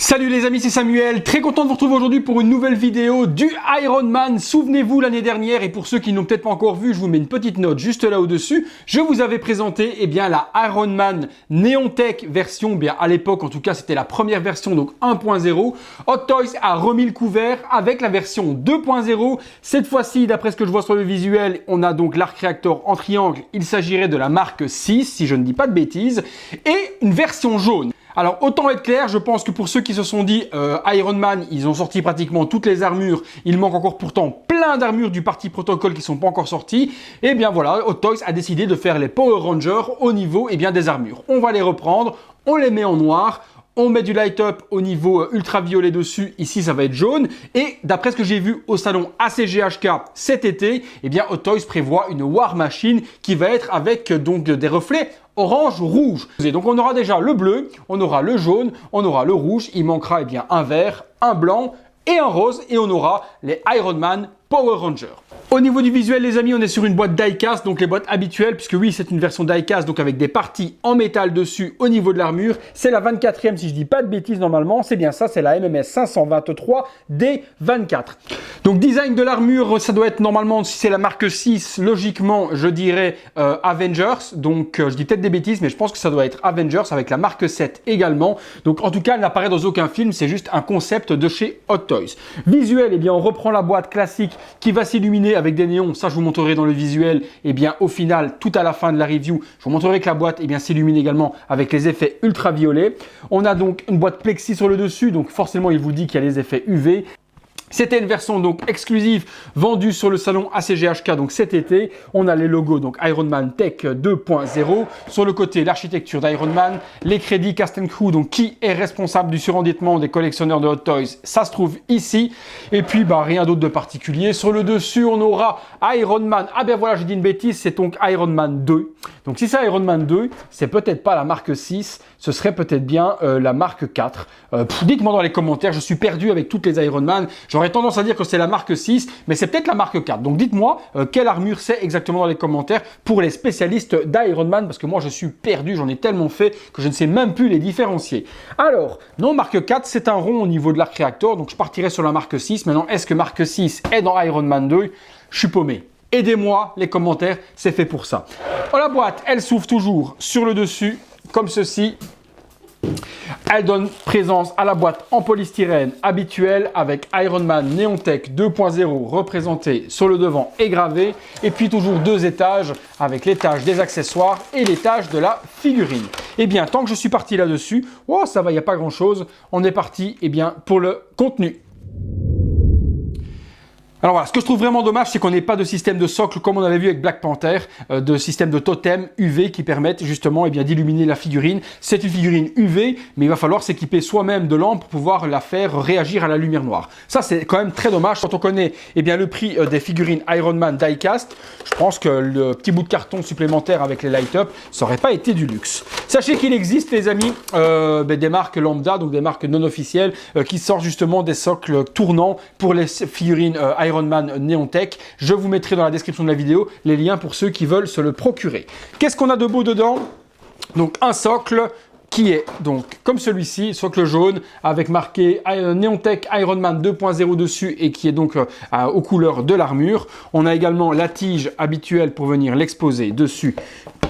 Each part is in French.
Salut les amis, c'est Samuel, très content de vous retrouver aujourd'hui pour une nouvelle vidéo du Iron Man. Souvenez-vous l'année dernière, et pour ceux qui n'ont peut-être pas encore vu, je vous mets une petite note juste là au-dessus. Je vous avais présenté la Iron Man Neon Tech version, à l'époque en tout cas c'était la première version, donc 1.0. Hot Toys a remis le couvert avec la version 2.0. Cette fois-ci, d'après ce que je vois sur le visuel, on a donc l'arc réacteur en triangle. Il s'agirait de la marque 6, si je ne dis pas de bêtises, et une version jaune. Alors autant être clair, je pense que pour ceux qui se sont dit Iron Man, ils ont sorti pratiquement toutes les armures, il manque encore pourtant plein d'armures du parti protocole qui sont pas encore sorties, et bien voilà, Hot Toys a décidé de faire les Power Rangers au niveau des armures. On va les reprendre, on les met en noir, on met du light up au niveau ultraviolet dessus, ici ça va être jaune, et d'après ce que j'ai vu au salon ACGHK cet été, Hot Toys prévoit une War Machine qui va être avec donc des reflets orange, rouge. Et donc on aura déjà le bleu, on aura le jaune, on aura le rouge, il manquera un vert, un blanc et un rose, et on aura les Iron Man Power Rangers. Au niveau du visuel les amis, on est sur une boîte die-cast, donc les boîtes habituelles, puisque oui c'est une version die-cast, donc avec des parties en métal dessus au niveau de l'armure. C'est la 24e si je dis pas de bêtises normalement, c'est bien ça, c'est la MMS 523 D24. Donc design de l'armure, ça doit être normalement, si c'est la marque 6, logiquement je dirais Avengers, donc je dis peut-être des bêtises, mais je pense que ça doit être Avengers avec la marque 7 également. Donc en tout cas elle n'apparaît dans aucun film, c'est juste un concept de chez Hot Toys. Visuel, on reprend la boîte classique qui va s'illuminer avec des néons, ça je vous montrerai dans le visuel, au final, tout à la fin de la review, je vous montrerai que la boîte s'illumine également avec les effets ultraviolets. On a donc une boîte plexi sur le dessus, donc forcément il vous dit qu'il y a les effets UV. C'était une version donc exclusive vendue sur le salon ACGHK donc cet été. On a les logos donc Iron Man Tech 2.0. Sur le côté, l'architecture d'Iron Man, les crédits Cast & Crew, donc qui est responsable du surendettement des collectionneurs de Hot Toys, ça se trouve ici. Et puis rien d'autre de particulier. Sur le dessus, on aura Iron Man. Voilà, j'ai dit une bêtise, c'est donc Iron Man 2. Donc si c'est Iron Man 2, c'est peut-être pas la marque 6, ce serait peut-être bien la marque 4. Dites-moi dans les commentaires, je suis perdu avec toutes les Iron Man. J'aurais tendance à dire que c'est la marque 6, mais c'est peut-être la marque 4. Donc dites-moi quelle armure c'est exactement dans les commentaires pour les spécialistes d'Iron Man, parce que moi je suis perdu, j'en ai tellement fait que je ne sais même plus les différencier. Alors, non, marque 4, c'est un rond au niveau de l'arc réacteur, donc je partirai sur la marque 6. Maintenant, est-ce que marque 6 est dans Iron Man 2? Je suis paumé. Aidez-moi, les commentaires, c'est fait pour ça. La boîte, elle s'ouvre toujours sur le dessus, comme ceci. Elle donne présence à la boîte en polystyrène habituelle avec Iron Man Neon Tech 2.0 représenté sur le devant et gravé. Et puis toujours deux étages avec l'étage des accessoires et l'étage de la figurine. Tant que je suis parti là-dessus, ça va, il n'y a pas grand-chose. On est parti pour le contenu. Alors voilà, ce que je trouve vraiment dommage, c'est qu'on n'ait pas de système de socle comme on avait vu avec Black Panther, de système de totem UV qui permettent justement d'illuminer la figurine. C'est une figurine UV, mais il va falloir s'équiper soi-même de lampes pour pouvoir la faire réagir à la lumière noire. Ça, c'est quand même très dommage. Quand on connaît le prix des figurines Iron Man die-cast, je pense que le petit bout de carton supplémentaire avec les light-up, ça n'aurait pas été du luxe. Sachez qu'il existe, les amis, des marques lambda, donc des marques non officielles, qui sortent justement des socles tournants pour les figurines Iron Man Neon Tech. Je vous mettrai dans la description de la vidéo les liens pour ceux qui veulent se le procurer. Qu'est-ce qu'on a de beau dedans? Donc un socle qui est donc comme celui-ci, socle jaune avec marqué Neon Tech Iron Man 2.0 dessus et qui est donc aux couleurs de l'armure. On a également la tige habituelle pour venir l'exposer dessus,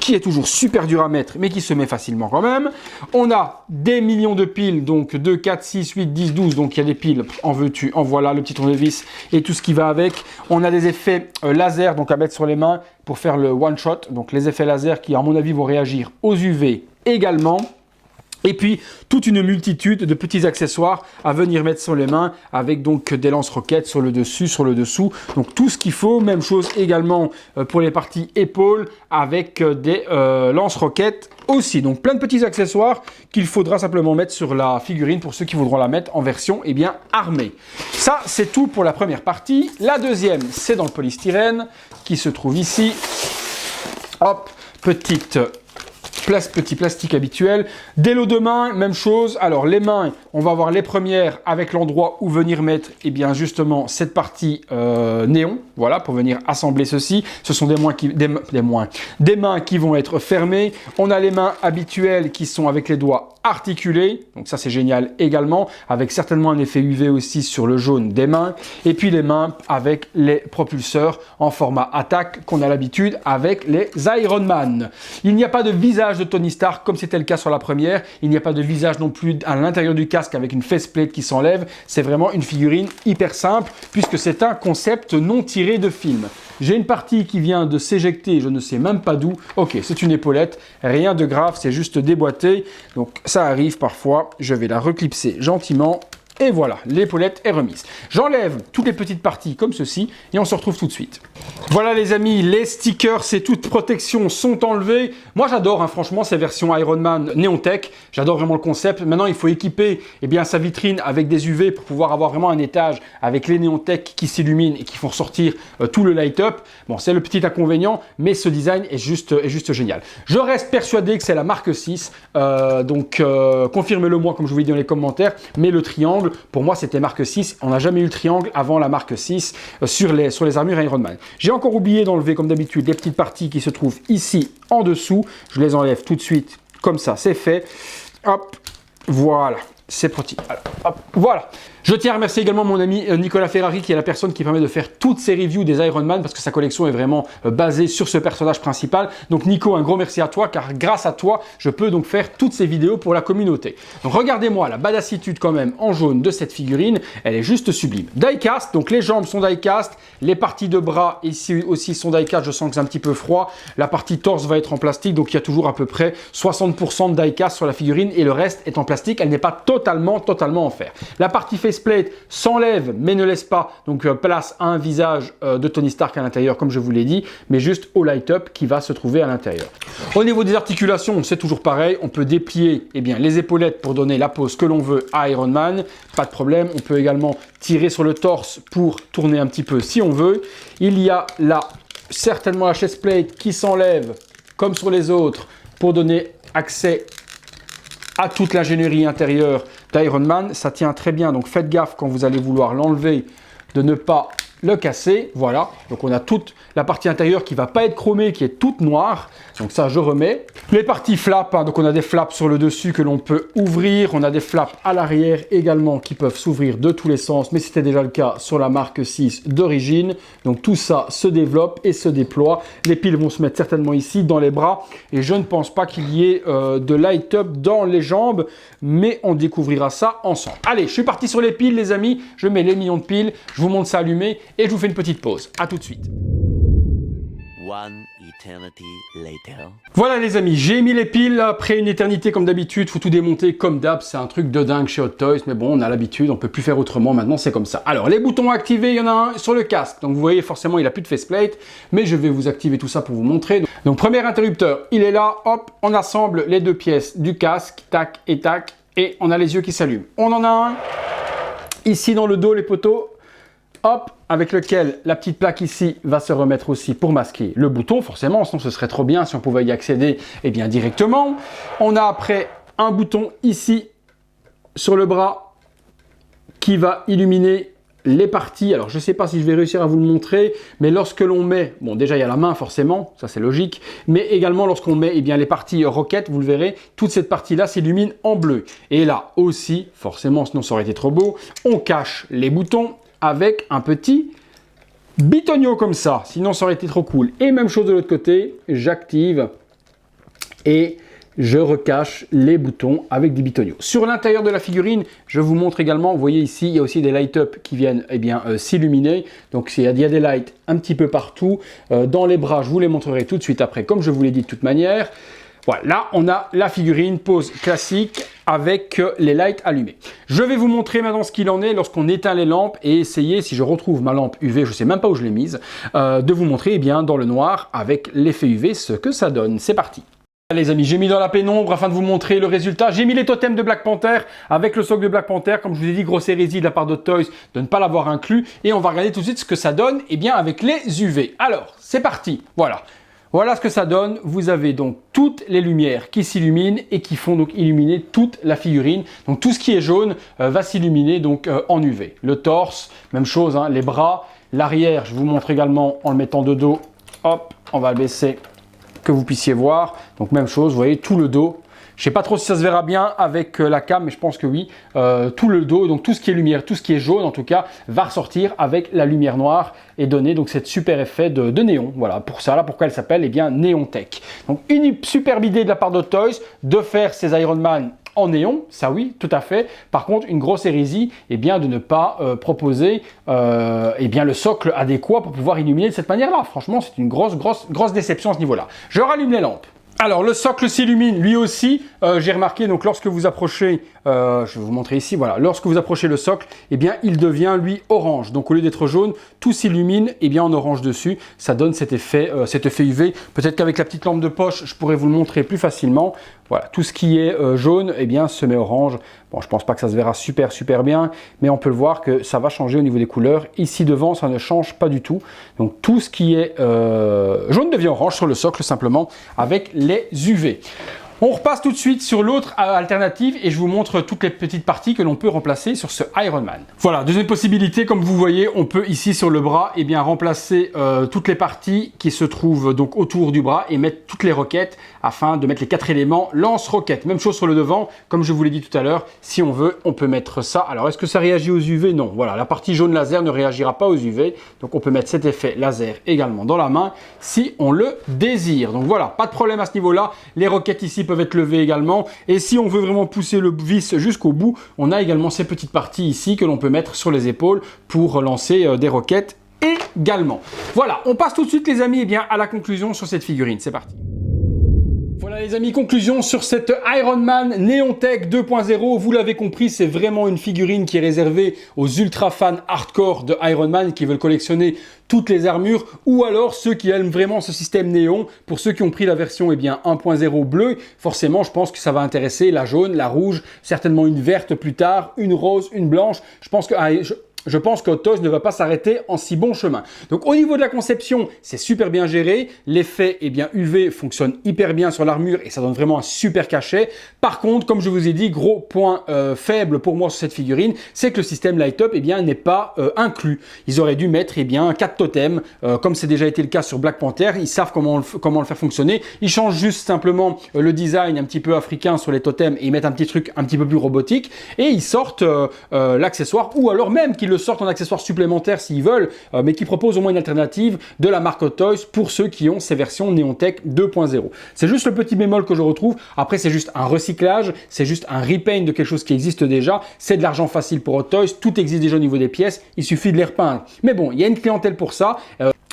qui est toujours super dur à mettre mais qui se met facilement quand même. On a des millions de piles, donc 2, 4, 6, 8, 10, 12, donc il y a des piles, en veux-tu, en voilà, le petit tournevis et tout ce qui va avec. On a des effets laser donc à mettre sur les mains pour faire le one shot, donc les effets laser qui à mon avis vont réagir aux UV également. Et puis toute une multitude de petits accessoires à venir mettre sur les mains avec donc des lance-roquettes sur le dessus, sur le dessous. Donc tout ce qu'il faut. Même chose également pour les parties épaules avec des lance-roquettes aussi. Donc plein de petits accessoires qu'il faudra simplement mettre sur la figurine pour ceux qui voudront la mettre en version armée. Ça c'est tout pour la première partie. La deuxième c'est dans le polystyrène qui se trouve ici. Hop, petite petit plastique habituel. Des lots de mains, même chose. Alors les mains, on va avoir les premières avec l'endroit où venir mettre, eh bien justement cette partie néon, voilà, pour venir assembler ceci. Ce sont des mains qui vont être fermées. On a les mains habituelles qui sont avec les doigts articulés, donc ça c'est génial également, avec certainement un effet UV aussi sur le jaune des mains. Et puis les mains avec les propulseurs en format attaque qu'on a l'habitude avec les Iron Man. Il n'y a pas de visage de Tony Stark comme c'était le cas sur la première. Il n'y a pas de visage non plus à l'intérieur du casque avec une faceplate qui s'enlève. C'est vraiment une figurine hyper simple puisque c'est un concept non tiré de film. J'ai une partie qui vient de s'éjecter, je ne sais même pas d'où. Ok, c'est une épaulette, rien de grave, c'est juste déboîté. Donc ça arrive parfois, je vais la reclipser gentiment. Et voilà, l'épaulette est remise. J'enlève toutes les petites parties comme ceci et on se retrouve tout de suite. Voilà les amis, les stickers et toute protection sont enlevés. Moi j'adore franchement ces versions Iron Man Neon Tech. J'adore vraiment le concept. Maintenant il faut équiper sa vitrine avec des UV pour pouvoir avoir vraiment un étage avec les Neon Tech qui s'illuminent et qui font ressortir tout le light-up. Bon, c'est le petit inconvénient, mais ce design est juste génial. Je reste persuadé que c'est la marque 6. Confirmez-le moi comme je vous l'ai dit dans les commentaires. Mais le triangle, pour moi c'était marque 6, on n'a jamais eu le triangle avant la marque 6 sur les armures Iron Man. J'ai encore oublié d'enlever comme d'habitude les petites parties qui se trouvent ici en dessous, je les enlève tout de suite comme ça, c'est fait. Hop, voilà, c'est pratique. Alors, hop, voilà. Je tiens à remercier également mon ami Nicolas Ferrari qui est la personne qui permet de faire toutes ces reviews des Iron Man parce que sa collection est vraiment basée sur ce personnage principal. Donc Nico, un gros merci à toi car grâce à toi, je peux donc faire toutes ces vidéos pour la communauté. Donc regardez-moi la badassitude quand même en jaune de cette figurine, elle est juste sublime. Die-cast, donc les jambes sont die-cast, les parties de bras ici aussi sont die-cast, je sens que c'est un petit peu froid. La partie torse va être en plastique, donc il y a toujours à peu près 60% de die-cast sur la figurine et le reste est en plastique, elle n'est pas totalement en fer. La partie faceplate s'enlève mais ne laisse pas donc place à un visage de Tony Stark à l'intérieur comme je vous l'ai dit, mais juste au light-up qui va se trouver à l'intérieur. Au niveau des articulations, c'est toujours pareil, on peut déplier les épaulettes pour donner la pose que l'on veut à Iron Man, pas de problème. On peut également tirer sur le torse pour tourner un petit peu si on veut. Il y a là certainement la chest plate qui s'enlève comme sur les autres pour donner accès à toute l'ingénierie intérieure d'Iron Man. Ça tient très bien, donc faites gaffe quand vous allez vouloir l'enlever de ne pas le casser. Voilà, donc on a toute la partie intérieure qui va pas être chromée, qui est toute noire. Donc ça, je remets. Les parties flaps, donc on a des flaps sur le dessus que l'on peut ouvrir. On a des flaps à l'arrière également qui peuvent s'ouvrir de tous les sens, mais c'était déjà le cas sur la marque 6 d'origine. Donc tout ça se développe et se déploie. Les piles vont se mettre certainement ici dans les bras et je ne pense pas qu'il y ait de light-up dans les jambes, mais on découvrira ça ensemble. Allez, je suis parti sur les piles les amis. Je mets les millions de piles, je vous montre ça allumé et je vous fais une petite pause. À tout de suite. One eternity later. Voilà les amis, j'ai mis les piles après une éternité comme d'habitude, faut tout démonter comme d'hab, c'est un truc de dingue chez Hot Toys, mais bon on a l'habitude, on peut plus faire autrement, maintenant c'est comme ça. Alors les boutons activés, il y en a un sur le casque, donc vous voyez forcément il a plus de faceplate, mais je vais vous activer tout ça pour vous montrer. Donc premier interrupteur, il est là, hop, on assemble les deux pièces du casque, tac, et on a les yeux qui s'allument. On en a un, ici dans le dos les poteaux, hop, avec lequel la petite plaque ici va se remettre aussi pour masquer le bouton, forcément, sinon ce serait trop bien si on pouvait y accéder directement. On a après un bouton ici sur le bras qui va illuminer les parties. Alors je ne sais pas si je vais réussir à vous le montrer, mais lorsque l'on met, bon déjà il y a la main forcément, ça c'est logique, mais également lorsqu'on met les parties roquettes, vous le verrez, toute cette partie-là s'illumine en bleu. Et là aussi, forcément, sinon ça aurait été trop beau, on cache les boutons avec un petit bitonio comme ça, sinon ça aurait été trop cool. Et même chose de l'autre côté, j'active et je recache les boutons avec des bitonios. Sur l'intérieur de la figurine, je vous montre également, vous voyez ici, il y a aussi des light-up qui viennent s'illuminer. Donc il y a des lights un petit peu partout. Dans les bras, je vous les montrerai tout de suite après, comme je vous l'ai dit de toute manière. Voilà, là on a la figurine pose classique avec les lights allumés. Je vais vous montrer maintenant ce qu'il en est lorsqu'on éteint les lampes et essayer, si je retrouve ma lampe UV, je ne sais même pas où je l'ai mise, de vous montrer dans le noir avec l'effet UV ce que ça donne. C'est parti. Les amis, j'ai mis dans la pénombre afin de vous montrer le résultat. J'ai mis les totems de Black Panther avec le socle de Black Panther. Comme je vous ai dit, grosse hérésie de la part de Toys de ne pas l'avoir inclus. Et on va regarder tout de suite ce que ça donne avec les UV. Alors, c'est parti. Voilà. Voilà ce que ça donne. Vous avez donc toutes les lumières qui s'illuminent et qui font donc illuminer toute la figurine. Donc tout ce qui est jaune va s'illuminer donc en UV. Le torse, même chose, hein, les bras, l'arrière, je vous montre également en le mettant de dos. Hop, on va le baisser que vous puissiez voir. Donc même chose, vous voyez tout le dos. Je ne sais pas trop si ça se verra bien avec la cam, mais je pense que oui. Tout le dos, donc tout ce qui est lumière, tout ce qui est jaune en tout cas, va ressortir avec la lumière noire et donner donc cette super effet de néon. Voilà, pour ça, là, pourquoi elle s'appelle, eh bien, Néon Tech. Donc une superbe idée de la part de Toys de faire ces Iron Man en néon, ça oui, tout à fait. Par contre, une grosse hérésie, eh bien, de ne pas proposer eh bien, le socle adéquat pour pouvoir illuminer de cette manière-là. Franchement, c'est une grosse déception à ce niveau-là. Je rallume les lampes. Alors le socle s'illumine lui aussi, j'ai remarqué donc lorsque vous approchez, je vais vous montrer ici, voilà, lorsque vous approchez le socle, eh bien il devient lui orange, donc au lieu d'être jaune, tout s'illumine eh bien en orange dessus, ça donne cet effet UV, peut-être qu'avec la petite lampe de poche, je pourrais vous le montrer plus facilement, voilà, tout ce qui est jaune eh bien se met orange, bon je pense pas que ça se verra super bien, mais on peut le voir que ça va changer au niveau des couleurs, ici devant ça ne change pas du tout, donc tout ce qui est jaune devient orange sur le socle simplement avec les UV. On repasse tout de suite sur l'autre alternative et je vous montre toutes les petites parties que l'on peut remplacer sur ce Iron Man. Voilà, deuxième possibilité, comme vous voyez, on peut ici sur le bras eh bien, remplacer toutes les parties qui se trouvent donc autour du bras et mettre toutes les roquettes afin de mettre les 4 éléments lance-roquettes. Même chose sur le devant, comme je vous l'ai dit tout à l'heure, si on veut, on peut mettre ça. Alors, est-ce que ça réagit aux UV? Non, voilà, la partie jaune laser ne réagira pas aux UV, donc on peut mettre cet effet laser également dans la main si on le désire. Donc voilà, pas de problème à ce niveau-là, les roquettes ici peuvent être levées également, et si on veut vraiment pousser le vis jusqu'au bout, on a également ces petites parties ici que l'on peut mettre sur les épaules pour lancer des roquettes également. Voilà, on passe tout de suite les amis eh bien, à la conclusion sur cette figurine, c'est parti. Voilà les amis, conclusion sur cette Iron Man Néon Tech 2.0. Vous l'avez compris, c'est vraiment une figurine qui est réservée aux ultra fans hardcore de Iron Man qui veulent collectionner toutes les armures ou alors ceux qui aiment vraiment ce système néon. Pour ceux qui ont pris la version eh bien 1.0 bleue, forcément je pense que ça va intéresser la jaune, la rouge, certainement une verte plus tard, une rose, une blanche. Je pense que Toys ne va pas s'arrêter en si bon chemin. Donc au niveau de la conception, c'est super bien géré. L'effet eh bien UV fonctionne hyper bien sur l'armure et ça donne vraiment un super cachet. Par contre, comme je vous ai dit, gros point faible pour moi sur cette figurine, c'est que le système Light Up eh bien n'est pas inclus. Ils auraient dû mettre eh bien 4 totems, comme c'est déjà été le cas sur Black Panther. Ils savent comment le faire fonctionner. Ils changent juste simplement le design un petit peu africain sur les totems et ils mettent un petit truc un petit peu plus robotique et ils sortent l'accessoire ou alors même qu'ils le sortent en accessoire supplémentaire s'ils veulent, mais qui propose au moins une alternative de la marque Toys pour ceux qui ont ces versions Néon Tech 2.0. C'est juste le petit bémol que je retrouve. Après, c'est juste un recyclage, c'est juste un repaint de quelque chose qui existe déjà. C'est de l'argent facile pour Hot Toys, tout existe déjà au niveau des pièces, il suffit de les repeindre. Mais bon, il y a une clientèle pour ça.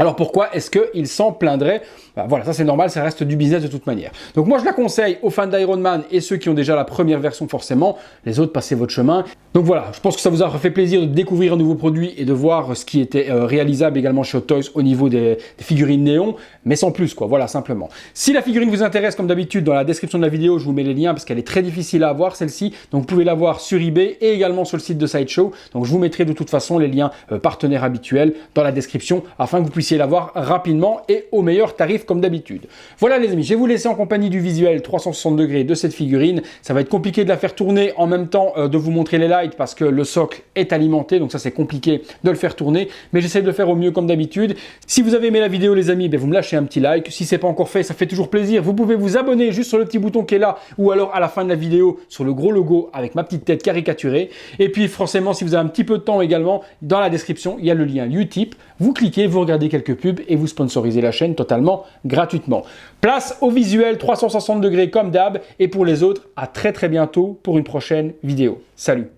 Alors pourquoi est-ce qu'ils s'en plaindraient? Voilà, ça c'est normal, ça reste du business de toute manière. Donc moi je la conseille aux fans d'Iron Man et ceux qui ont déjà la première version forcément, les autres passez votre chemin. Donc voilà, je pense que ça vous aura fait plaisir de découvrir un nouveau produit et de voir ce qui était réalisable également chez Hot Toys au niveau des figurines néon, mais sans plus quoi, voilà simplement. Si la figurine vous intéresse comme d'habitude, dans la description de la vidéo je vous mets les liens parce qu'elle est très difficile à avoir celle-ci, donc vous pouvez la voir sur eBay et également sur le site de Sideshow. Donc je vous mettrai de toute façon les liens partenaires habituels dans la description afin que vous puissiez l'avoir rapidement et au meilleur tarif comme d'habitude. Voilà les amis, je vais vous laisser en compagnie du visuel 360 degrés de cette figurine. Ça va être compliqué de la faire tourner en même temps de vous montrer les lights parce que le socle est alimenté, donc ça c'est compliqué de le faire tourner, mais j'essaie de le faire au mieux comme d'habitude. Si vous avez aimé la vidéo les amis, vous me lâchez un petit like. Si c'est pas encore fait, ça fait toujours plaisir. Vous pouvez vous abonner juste sur le petit bouton qui est là ou alors à la fin de la vidéo sur le gros logo avec ma petite tête caricaturée. Et puis forcément, si vous avez un petit peu de temps également, dans la description, il y a le lien Utip. Vous cliquez, vous regardez quelques pubs et vous sponsorisez la chaîne totalement gratuitement. Place au visuel 360 degrés comme d'hab et pour les autres, à très bientôt pour une prochaine vidéo. Salut!